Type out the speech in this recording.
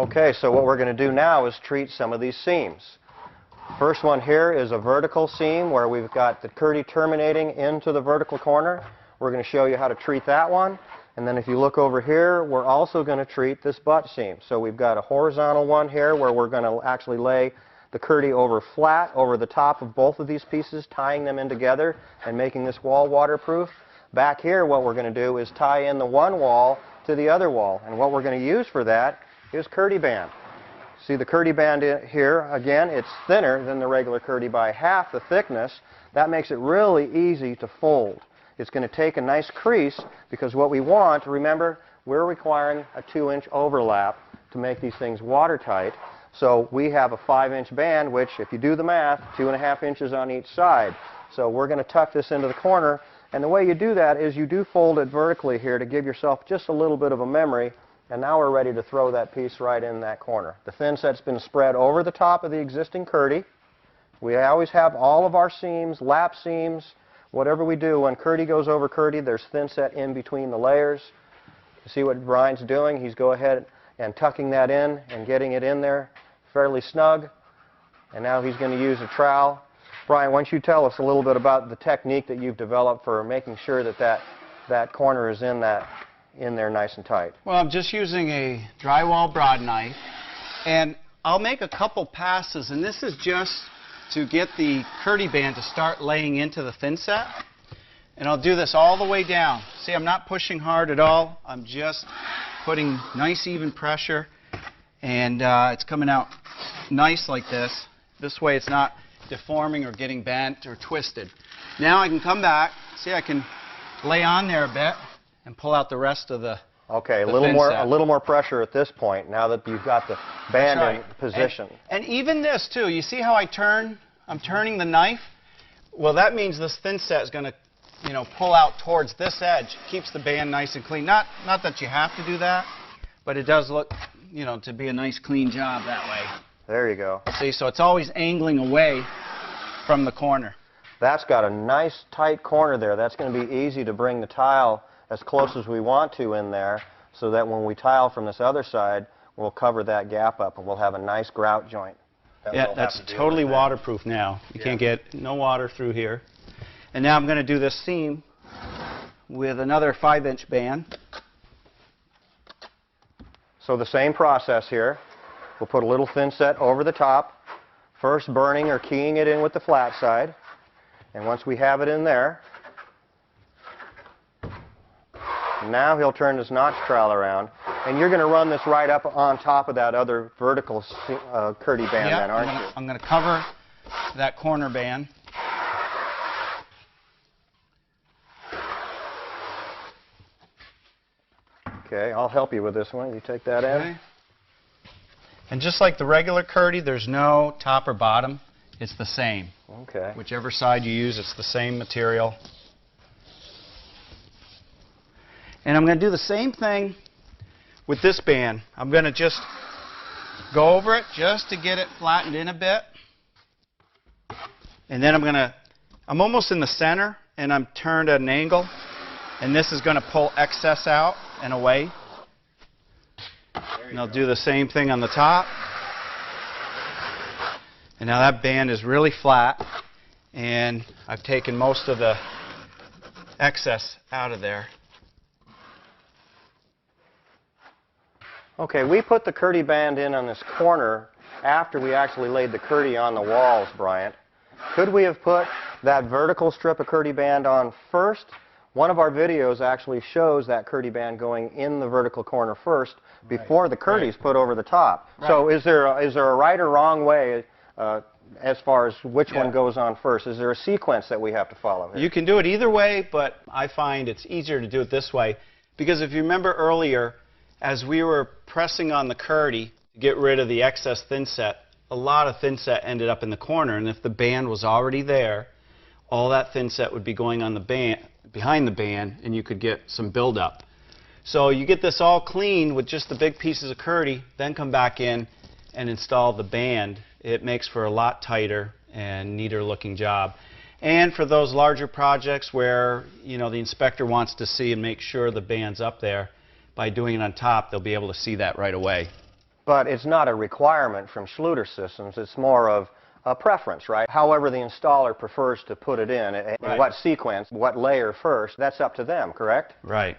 Okay, so what we're going to do now is treat some of these seams. First one here is a vertical seam where we've got the Kerdi terminating into the vertical corner. We're going to show you how to treat that one. And then if you look over here, we're also going to treat this butt seam. So we've got a horizontal one here where we're going to actually lay the Kerdi over flat over the top of both of these pieces, tying them in together and making this wall waterproof. Back here, what we're going to do is tie in the one wall to the other wall. And what we're going to use for that is Kerdi band. See the Kerdi band here, again, it's thinner than the regular Kerdi by half the thickness. That makes it really easy to fold. It's going to take a nice crease because what we want, remember, we're requiring a 2-inch overlap to make these things watertight. So we have a 5-inch band, which, if you do the math, 2.5 inches on each side. So we're going to tuck this into the corner. And the way you do that is you do fold it vertically here to give yourself just a little bit of a memory. And now we're ready to throw that piece right in that corner. The thin set's been spread over the top of the existing Kerdi. We always have all of our seams, lap seams, whatever we do. When Kerdi goes over Kerdi, there's thin set in between the layers. You see what Brian's doing? He's going ahead and tucking that in and getting it in there fairly snug. And now he's going to use a trowel. Brian, why don't you tell us a little bit about the technique that you've developed for making sure that that corner is in there nice and tight. Well, I'm just using a drywall broad knife, and I'll make a couple passes, and this is just to get the Kerdi band to start laying into the thin set. And I'll do this all the way down. See, I'm not pushing hard at all. I'm just putting nice even pressure, and it's coming out nice like this. This way it's not deforming or getting bent or twisted. Now I can come back. See, I can lay on there a bit and pull out the rest of the Okay, a little more pressure at this point now that you've got the band in position. And even this too, you see how I'm turning the knife? Well, that means this thin set is going to, pull out towards this edge. Keeps the band nice and clean. Not that you have to do that, but it does look, to be a nice clean job that way. There you go. See, so it's always angling away from the corner. That's got a nice tight corner there. That's going to be easy to bring the tile as close as we want to in there so that when we tile from this other side, we'll cover that gap up and we'll have a nice grout joint. Yeah, that's totally waterproof now. You can't get no water through here. And now I'm going to do this seam with another 5-inch band. So the same process here. We'll put a little thin set over the top, first burning or keying it in with the flat side. And once we have it in there, now he'll turn his notch trowel around, and you're going to run this right up on top of that other vertical Kerdi band, then, aren't you? I'm going to cover that corner band. Okay, I'll help you with this one. You take that in. And just like the regular Kerdi, there's no top or bottom. It's the same. Okay. Whichever side you use, it's the same material. And I'm going to do the same thing with this band. I'm going to just go over it just to get it flattened in a bit. And then I'm almost in the center, and I'm turned at an angle. And this is going to pull excess out and away. And I'll do the same thing on the top. And now that band is really flat, and I've taken most of the excess out of there. Okay, we put the Kerdi band in on this corner after we actually laid the Kerdi on the walls, Bryant. Could we have put that vertical strip of Kerdi band on first? One of our videos actually shows that Kerdi band going in the vertical corner first before the Kerdi is put over the top. Right. So is there a right or wrong way as far as which one goes on first? Is there a sequence that we have to follow here? You can do it either way, but I find it's easier to do it this way because if you remember earlier, as we were pressing on the Kerdi to get rid of the excess thin set, a lot of thin set ended up in the corner, and if the band was already there, all that thin set would be going on the band, behind the band, and you could get some buildup. So you get this all clean with just the big pieces of Kerdi, then come back in and install the band. It makes for a lot tighter and neater looking job. And for those larger projects where the inspector wants to see and make sure the band's up there, by doing it on top, they'll be able to see that right away. But it's not a requirement from Schluter Systems. It's more of a preference, right? However the installer prefers to put it in Right. what sequence, what layer first, that's up to them, correct? Right.